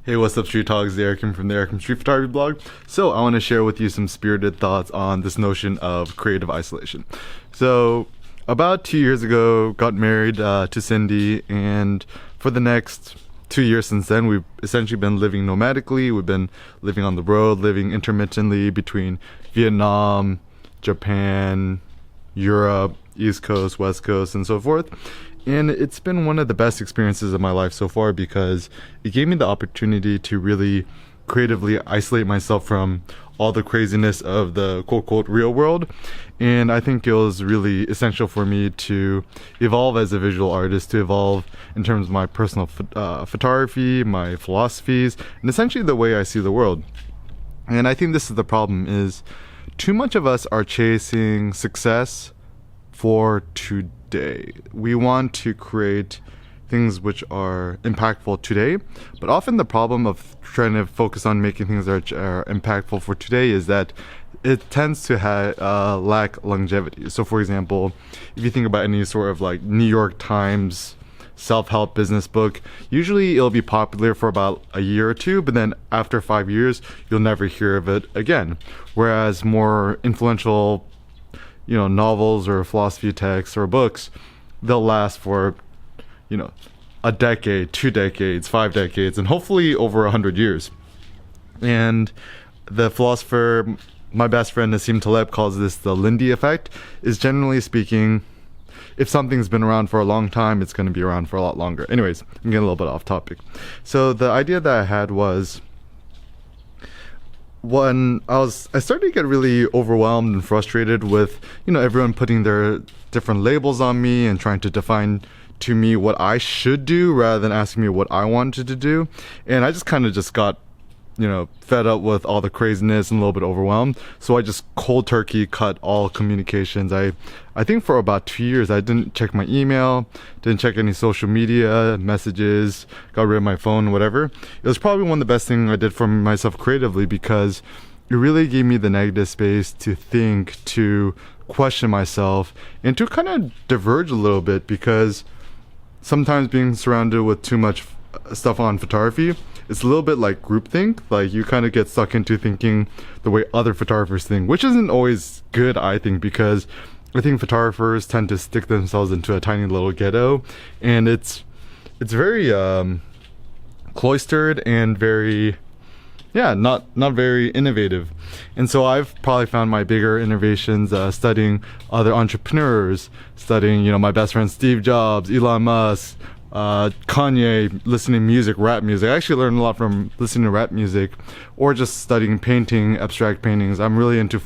Hey, what's up, Street Talks? The Eric from the Eric Street Photography blog. So, I want to share with you some spirited thoughts on this notion of creative isolation. So, about 2 years ago, got married to Cindy, and for the next 2 years since then, we've essentially been living nomadically. We've been living on the road, living intermittently between Vietnam, Japan, Europe, East Coast, West Coast, and so forth. And it's been one of the best experiences of my life so far because it gave me the opportunity to really creatively isolate myself from all the craziness of the quote unquote real world. And I think it was really essential for me to evolve as a visual artist, to evolve in terms of my personal photography, my philosophies, and essentially the way I see the world. And I think this is the problem: is too much of us are chasing success for today. We want to create things which are impactful today, but often the problem of trying to focus on making things that are impactful for today is that it tends to lack longevity. So for example, if you think about any sort of like New York Times self-help business book, usually it'll be popular for about a year or two, but then after 5 years you'll never hear of it again. Whereas more influential novels or philosophy texts or books, they'll last for a decade, 2 decades, 5 decades, and hopefully over 100 years. And the philosopher, my best friend Nassim Taleb, calls this the Lindy effect. Is generally speaking, if something's been around for a long time, it's going to be around for a lot longer. Anyways, I'm getting a little bit off topic. So the idea that I had was, when I started to get really overwhelmed and frustrated with everyone putting their different labels on me and trying to define to me what I should do rather than asking me what I wanted to do. And I just kind of got fed up with all the craziness and a little bit overwhelmed. So I just cold turkey cut all communications. I think for about 2 years I didn't check my email, didn't check any social media messages, got rid of my phone, whatever. It was probably one of the best things I did for myself creatively because it really gave me the negative space to think, to question myself, and to kind of diverge a little bit, because sometimes being surrounded with too much stuff on photography, it's a little bit like groupthink. Like you kind of get stuck into thinking the way other photographers think, which isn't always good, I think, because I think photographers tend to stick themselves into a tiny little ghetto, and it's very cloistered and very not very innovative. And so I've probably found my bigger innovations studying other entrepreneurs, studying my best friend Steve Jobs, Elon Musk, Kanye, listening to music, rap music. I actually learned a lot from listening to rap music, or just studying painting, abstract paintings. I'm really into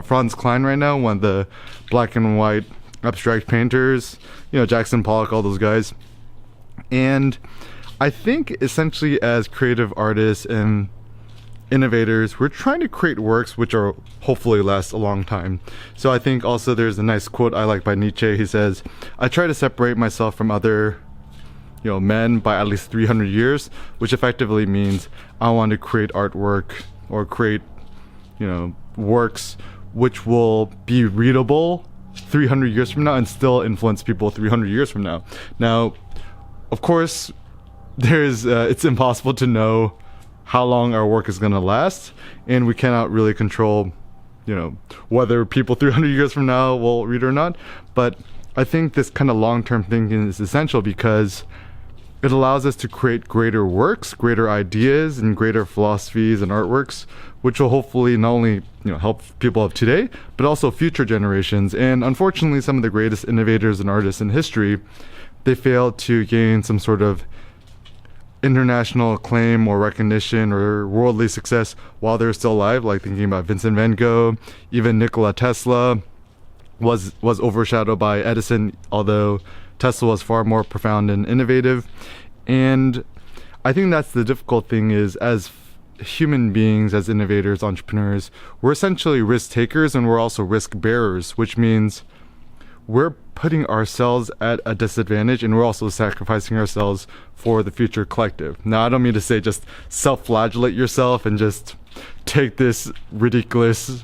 Franz Klein right now, one of the black and white abstract painters, Jackson Pollock, all those guys. And I think essentially as creative artists and innovators, we're trying to create works which are hopefully last a long time. So I think also there's a nice quote I like by Nietzsche. He says, "I try to separate myself from other men by at least 300 years, which effectively means I want to create artwork or create, works which will be readable 300 years from now and still influence people 300 years from now." Now, of course, it's impossible to know how long our work is going to last, and we cannot really control, whether people 300 years from now will read or not. But I think this kind of long-term thinking is essential because it allows us to create greater works, greater ideas, and greater philosophies and artworks, which will hopefully not only help people of today, but also future generations. And unfortunately, some of the greatest innovators and artists in history, they failed to gain some sort of international acclaim or recognition or worldly success while they're still alive. Like thinking about Vincent van Gogh, even Nikola Tesla was overshadowed by Edison, although Tesla was far more profound and innovative. And I think that's the difficult thing, is as human beings, as innovators, entrepreneurs, we're essentially risk takers and we're also risk bearers, which means we're putting ourselves at a disadvantage and we're also sacrificing ourselves for the future collective. Now, I don't mean to say just self-flagellate yourself and just take this ridiculous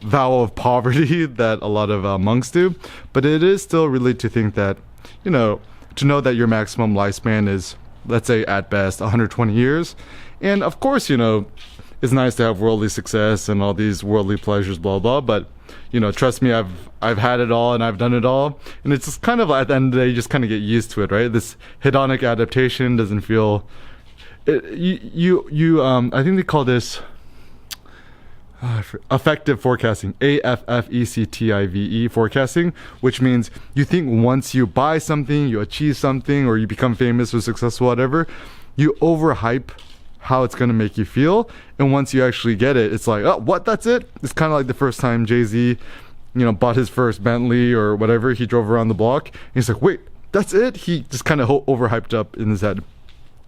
vow of poverty that a lot of monks do, but it is still really to think that to know that your maximum lifespan is let's say at best 120 years. And of course, it's nice to have worldly success and all these worldly pleasures, blah blah, but trust me, I've had it all and I've done it all, and it's just kind of, at the end of the day, you just kind of get used to it, right? This hedonic adaptation doesn't feel I think they call this affective forecasting, AFFECTIVE forecasting, which means you think once you buy something, you achieve something, or you become famous or successful, whatever, you overhype how it's going to make you feel, and once you actually get it, it's like, oh, what, that's it? It's kind of like the first time Jay-Z bought his first Bentley or whatever, he drove around the block, and he's like, wait, that's it? He just kind of overhyped up in his head.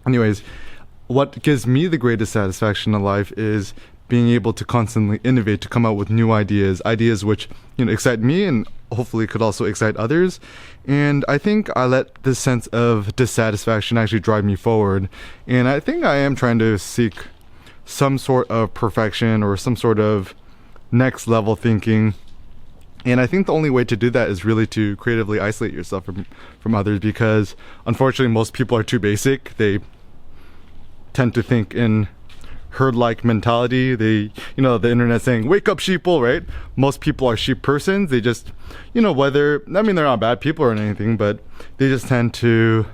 Anyways, what gives me the greatest satisfaction in life is being able to constantly innovate, to come out with new ideas which excite me and hopefully could also excite others. And I think I let this sense of dissatisfaction actually drive me forward, and I think I am trying to seek some sort of perfection or some sort of next level thinking. And I think the only way to do that is really to creatively isolate yourself from others, because unfortunately most people are too basic. They tend to think in herd-like mentality. They, the internet saying, wake up sheeple, right? Most people are sheep persons. They just, whether, I mean, they're not bad people or anything, but they just tend to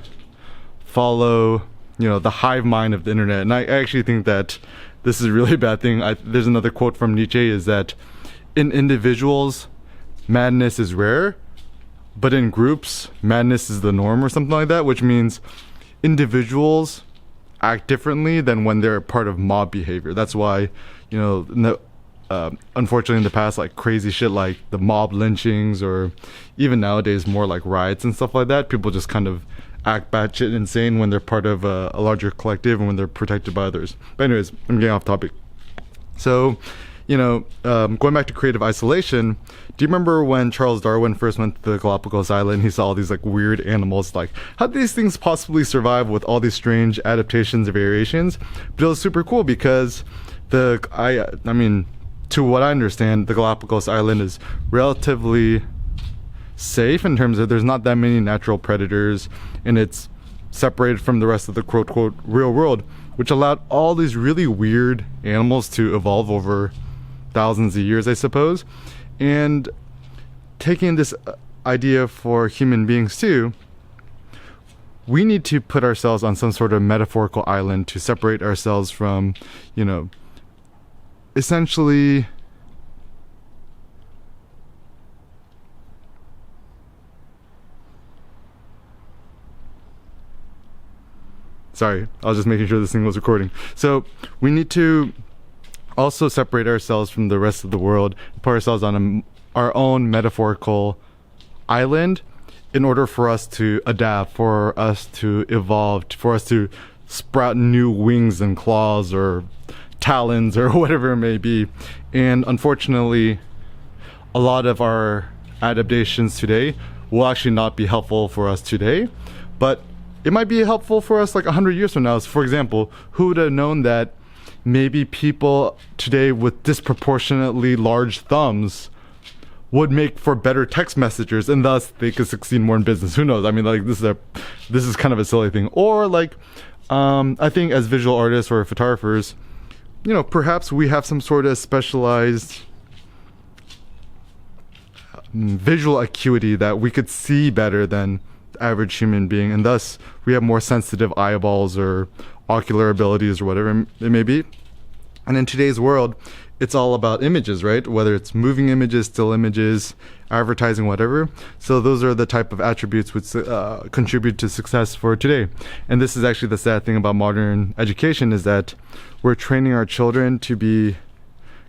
follow, the hive mind of the internet. And I actually think that this is a really bad thing. There's another quote from Nietzsche, is that in individuals, madness is rare, but in groups, madness is the norm, or something like that, which means individuals act differently than when they're part of mob behavior. That's why, unfortunately in the past, like crazy shit like the mob lynchings, or even nowadays more like riots and stuff like that, people just kind of act batshit insane when they're part of a larger collective and when they're protected by others. But anyways, I'm getting off topic. So, going back to creative isolation, do you remember when Charles Darwin first went to the Galapagos Island? He saw all these like weird animals. Like, how did these things possibly survive with all these strange adaptations and variations? But it was super cool because I mean, to what I understand, the Galapagos Island is relatively safe in terms of there's not that many natural predators, and it's separated from the rest of the quote quote real world, which allowed all these really weird animals to evolve over thousands of years, I suppose. And taking this idea for human beings too, we need to put ourselves on some sort of metaphorical island to separate ourselves from, essentially sorry, I was just making sure this thing was recording. So we need to also separate ourselves from the rest of the world, put ourselves on our own metaphorical island in order for us to adapt, for us to evolve, for us to sprout new wings and claws or talons or whatever it may be. And unfortunately, a lot of our adaptations today will actually not be helpful for us today, but it might be helpful for us like 100 years from now. So for example, who would have known that maybe people today with disproportionately large thumbs would make for better text messengers, and thus they could succeed more in business? Who knows? I mean, like, this is kind of a silly thing. Or like, I think as visual artists or photographers, perhaps we have some sort of specialized visual acuity that we could see better than the average human being, and thus we have more sensitive eyeballs or ocular abilities or whatever it may be. And in today's world, it's all about images, right? Whether it's moving images, still images, advertising, whatever. So those are the type of attributes which contribute to success for today. And this is actually the sad thing about modern education, is that we're training our children to be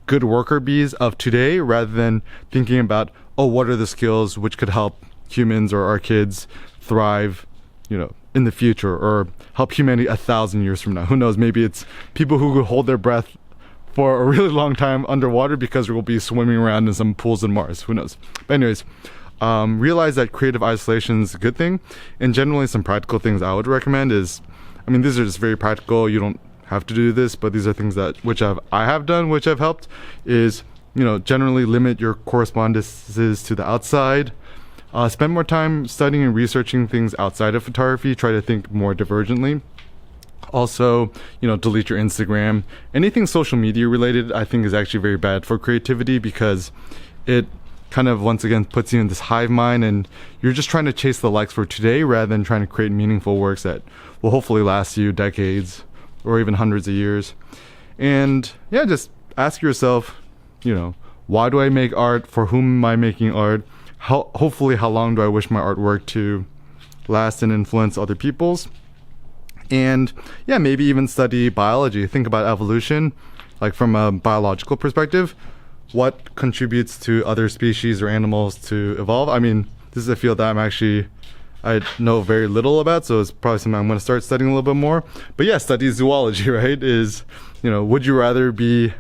good worker bees of today rather than thinking about, oh, what are the skills which could help humans or our kids thrive, in the future, or help humanity 1,000 years from now. Who knows? Maybe it's people who could hold their breath for a really long time underwater because we'll be swimming around in some pools in Mars. Who knows? But anyways, realize that creative isolation is a good thing. And generally some practical things I would recommend is, I mean, these are just very practical. You don't have to do this, but these are things that I have done, which have helped, is, generally limit your correspondences to the outside. Spend more time studying and researching things outside of photography. Try to think more divergently. Also, delete your Instagram. Anything social media related, I think, is actually very bad for creativity, because it kind of, once again, puts you in this hive mind, and you're just trying to chase the likes for today rather than trying to create meaningful works that will hopefully last you decades or even hundreds of years. And yeah, just ask yourself, why do I make art? For whom am I making art? Hopefully, how long do I wish my artwork to last and influence other people's? And yeah, maybe even study biology. Think about evolution, like from a biological perspective. What contributes to other species or animals to evolve? I mean, this is a field that I know very little about, so it's probably something I'm going to start studying a little bit more. But yeah, study zoology, right? Would you rather be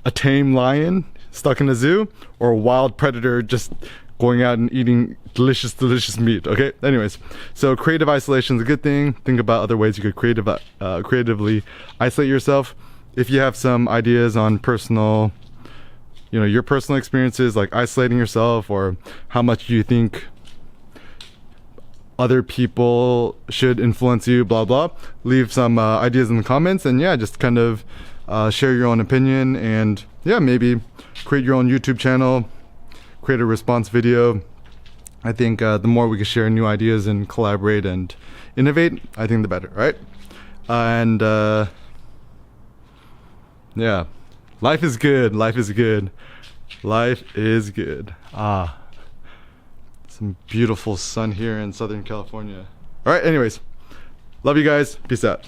a tame lion stuck in a zoo, or a wild predator just going out and eating delicious meat? Okay, anyways, so creative isolation is a good thing. Think about other ways you could creatively isolate yourself. If you have some ideas on personal, your personal experiences, like isolating yourself, or how much you think other people should influence you, blah blah, leave some ideas in the comments. And yeah, just kind of share your own opinion, and yeah, maybe create your own YouTube channel, create a response video. I think the more we can share new ideas and collaborate and innovate, I think the better, right? And yeah, life is good. Life is good. Some beautiful sun here in Southern California. All right, anyways, love you guys. Peace out.